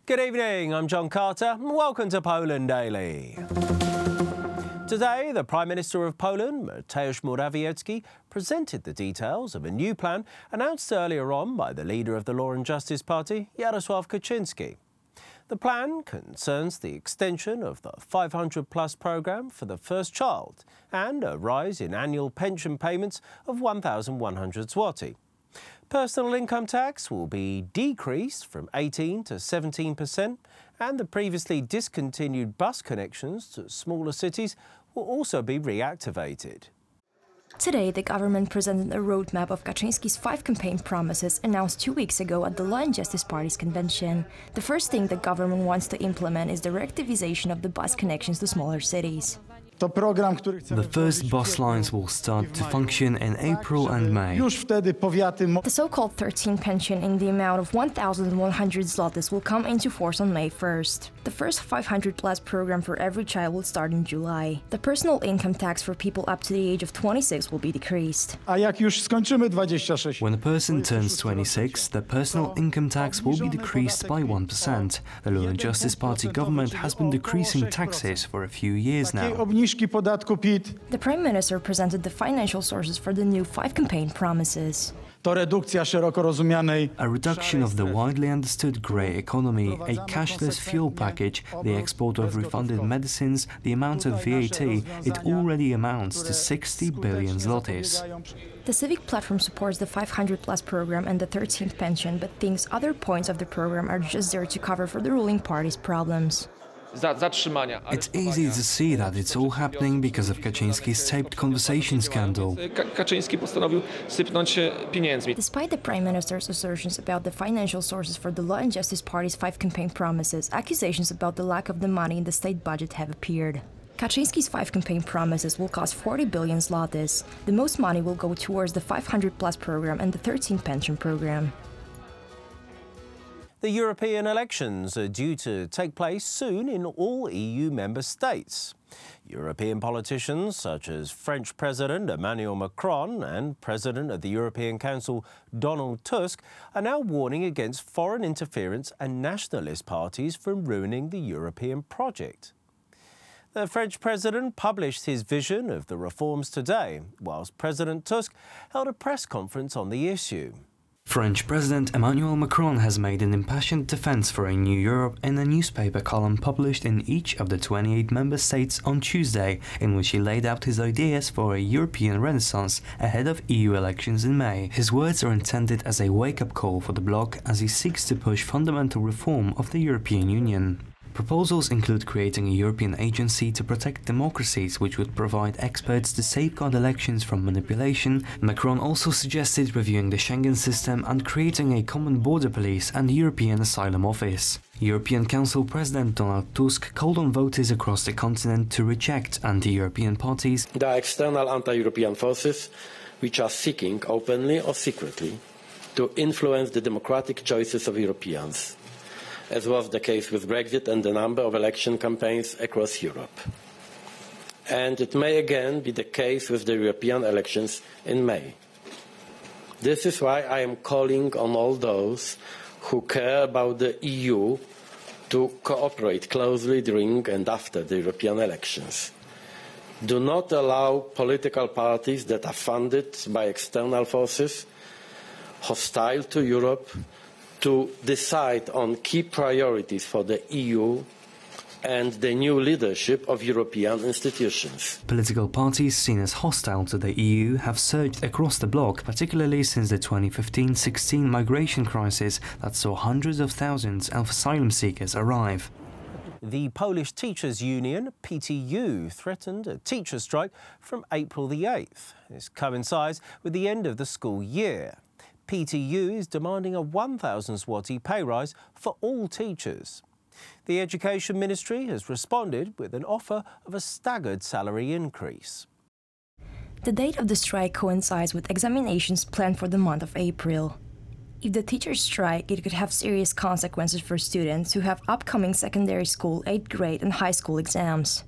Good evening, I'm John Carter and welcome to Poland Daily. Today, the Prime Minister of Poland, Mateusz Morawiecki, presented the details of a new plan announced earlier on by the leader of the Law and Justice Party, Jarosław Kaczyński. The plan concerns the extension of the 500-plus programme for the first child and a rise in annual pension payments of 1,100 zloty. Personal income tax will be decreased from 18 to 17%, and the previously discontinued bus connections to smaller cities will also be reactivated. Today, the government presented a roadmap of Kaczyński's 5 campaign promises announced 2 weeks ago at the Law and Justice Party's convention. The first thing the government wants to implement is the reactivation of the bus connections to smaller cities. The first bus lines will start to function in April and May. The so-called 13 pension in the amount of 1,100 zlotys will come into force on May 1st. The first 500-plus program for every child will start in July. The personal income tax for people up to the age of 26 will be decreased. When a person turns 26, the personal income tax will be decreased by 1%. The Law and Justice Party government has been decreasing taxes for a few years now. The Prime Minister presented the financial sources for the new 5 campaign promises. A reduction of the widely understood grey economy, a cashless fuel package, the export of refunded medicines, the amount of VAT, it already amounts to 60 billion zlotys. The Civic Platform supports the 500-plus program and the 13th pension, but thinks other points of the program are just there to cover for the ruling party's problems. It's easy to see that it's all happening because of Kaczyński's taped conversation scandal. Despite the Prime Minister's assertions about the financial sources for the Law and Justice Party's 5 campaign promises, accusations about the lack of the money in the state budget have appeared. Kaczyński's 5 campaign promises will cost 40 billion zlotys. The most money will go towards the 500-plus program and the 13th pension program. The European elections are due to take place soon in all EU member states. European politicians such as French President Emmanuel Macron and President of the European Council Donald Tusk are now warning against foreign interference and nationalist parties from ruining the European project. The French president published his vision of the reforms today, whilst President Tusk held a press conference on the issue. French President Emmanuel Macron has made an impassioned defense for a new Europe in a newspaper column published in each of the 28 member states on Tuesday, in which he laid out his ideas for a European renaissance ahead of EU elections in May. His words are intended as a wake-up call for the bloc as he seeks to push fundamental reform of the European Union. Proposals include creating a European agency to protect democracies, which would provide experts to safeguard elections from manipulation. Macron also suggested reviewing the Schengen system and creating a common border police and European Asylum Office. European Council President Donald Tusk called on voters across the continent to reject anti-European parties. There are external anti-European forces which are seeking, openly or secretly, to influence the democratic choices of Europeans, as was the case with Brexit and a number of election campaigns across Europe. And it may again be the case with the European elections in May. This is why I am calling on all those who care about the EU to cooperate closely during and after the European elections. Do not allow political parties that are funded by external forces hostile to Europe to decide on key priorities for the EU and the new leadership of European institutions. Political parties seen as hostile to the EU have surged across the bloc, particularly since the 2015-16 migration crisis that saw hundreds of thousands of asylum seekers arrive. The Polish Teachers' Union, PTU, threatened a teacher strike from April the 8th. This coincides with the end of the school year. PTU is demanding a 1,000 zloty pay rise for all teachers. The Education Ministry has responded with an offer of a staggered salary increase. The date of the strike coincides with examinations planned for the month of April. If the teachers strike, it could have serious consequences for students who have upcoming secondary school, 8th grade and high school exams.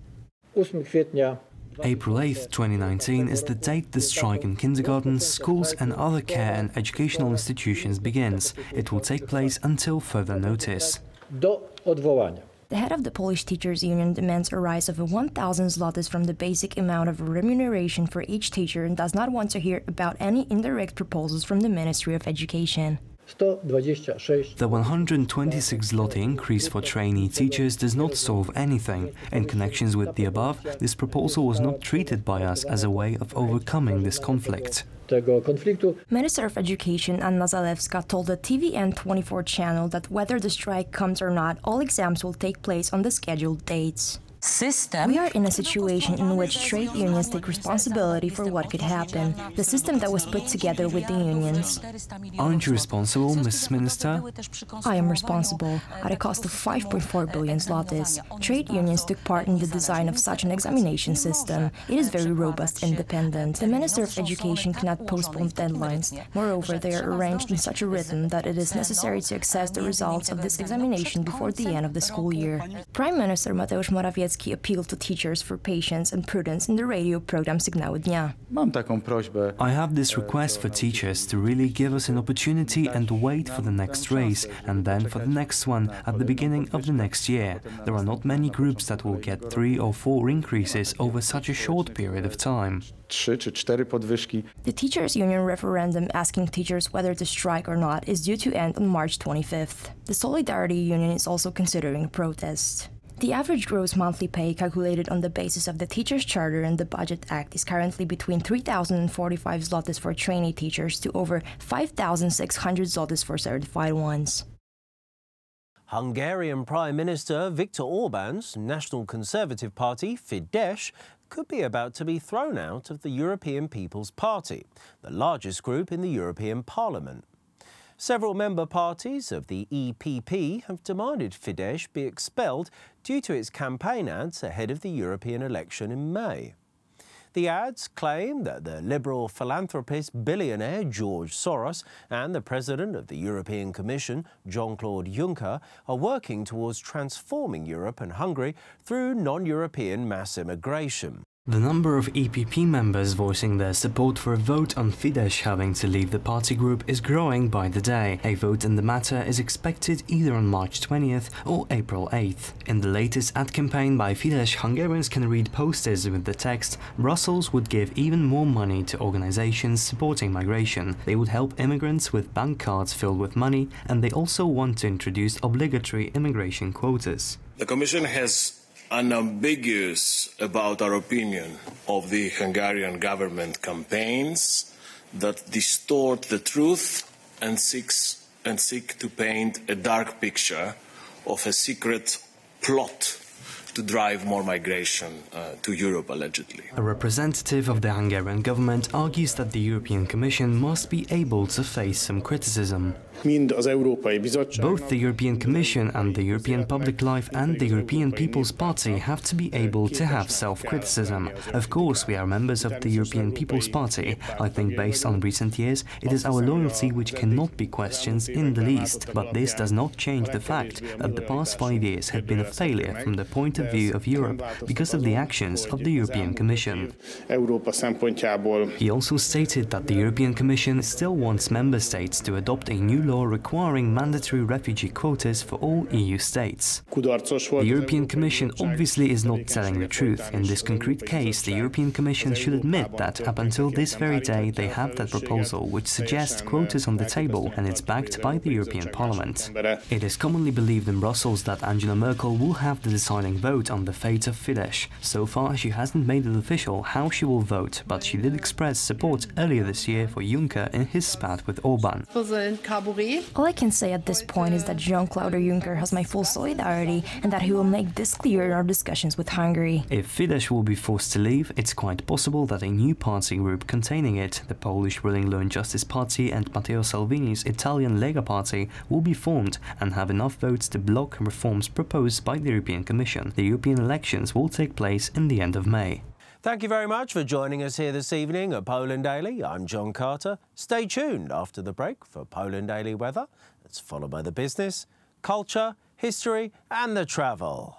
April 8, 2019 is the date the strike in kindergartens, schools and other care and educational institutions begins. It will take place until further notice. do odwołania. The head of the Polish Teachers Union demands a rise of 1,000 zlotys from the basic amount of remuneration for each teacher and does not want to hear about any indirect proposals from the Ministry of Education. 126. The 126 zloty increase for trainee teachers does not solve anything. In connections with the above, this proposal was not treated by us as a way of overcoming this conflict. Tego konfliktu. Minister of Education Anna Zalewska told the TVN24 channel that whether the strike comes or not, all exams will take place on the scheduled dates. We are in a situation in which trade unions take responsibility for what could happen, the system that was put together with the unions. Aren't you responsible, Mrs. Minister? I am responsible, at a cost of 5.4 billion zlotys. Trade unions took part in the design of such an examination system. It is very robust and independent. The Minister of Education cannot postpone deadlines. Moreover, they are arranged in such a rhythm that it is necessary to access the results of this examination before the end of the school year. Prime Minister Mateusz Morawiecki appealed to teachers for patience and prudence in the radio program Sygnały Dnia. I have this request for teachers to really give us an opportunity and wait for the next raise, and then for the next one at the beginning of the next year. There are not many groups that will get 3 or 4 increases over such a short period of time. The Teachers Union referendum asking teachers whether to strike or not is due to end on March 25th. The Solidarity Union is also considering a protest. The average gross monthly pay calculated on the basis of the Teachers' Charter and the Budget Act is currently between 3,045 zlotys for trainee teachers to over 5,600 zlotys for certified ones. Hungarian Prime Minister Viktor Orban's National Conservative Party, Fidesz, could be about to be thrown out of the European People's Party, the largest group in the European Parliament. Several member parties of the EPP have demanded Fidesz be expelled due to its campaign ads ahead of the European election in May. The ads claim that the liberal philanthropist billionaire George Soros and the President of the European Commission, Jean-Claude Juncker, are working towards transforming Europe and Hungary through non-European mass immigration. The number of EPP members voicing their support for a vote on Fidesz having to leave the party group is growing by the day. A vote in the matter is expected either on March 20th or April 8th. In the latest ad campaign by Fidesz, Hungarians can read posters with the text "Brussels would give even more money to organizations supporting migration. They would help immigrants with bank cards filled with money, and they also want to introduce obligatory immigration quotas." The Commission has unambiguous about our opinion of the Hungarian government campaigns that distort the truth and seek to paint a dark picture of a secret plot to drive more migration to Europe, allegedly. A representative of the Hungarian government argues that the European Commission must be able to face some criticism. Both the European Commission and the European Public Life and the European People's Party have to be able to have self-criticism. Of course, we are members of the European People's Party. I think based on recent years, it is our loyalty which cannot be questioned in the least. But this does not change the fact that the past 5 years have been a failure from the point of view of Europe because of the actions of the European Commission. He also stated that the European Commission still wants member states to adopt a new law requiring mandatory refugee quotas for all EU states. The European Commission obviously is not telling the truth. In this concrete case, the European Commission should admit that up until this very day they have that proposal which suggests quotas on the table, and it's backed by the European Parliament. It is commonly believed in Brussels that Angela Merkel will have the deciding vote on the fate of Fidesz. So far, she hasn't made it official how she will vote, but she did express support earlier this year for Juncker in his spat with Orban. All I can say at this point is that Jean-Claude Juncker has my full solidarity and that he will make this clear in our discussions with Hungary. If Fidesz will be forced to leave, it's quite possible that a new party group containing it, the Polish ruling Law and Justice Party and Matteo Salvini's Italian Lega Party, will be formed and have enough votes to block reforms proposed by the European Commission. The European elections will take place in the end of May. Thank you very much for joining us here this evening at Poland Daily. I'm John Carter. Stay tuned after the break for Poland Daily weather. It's followed by the business, culture, history and the travel.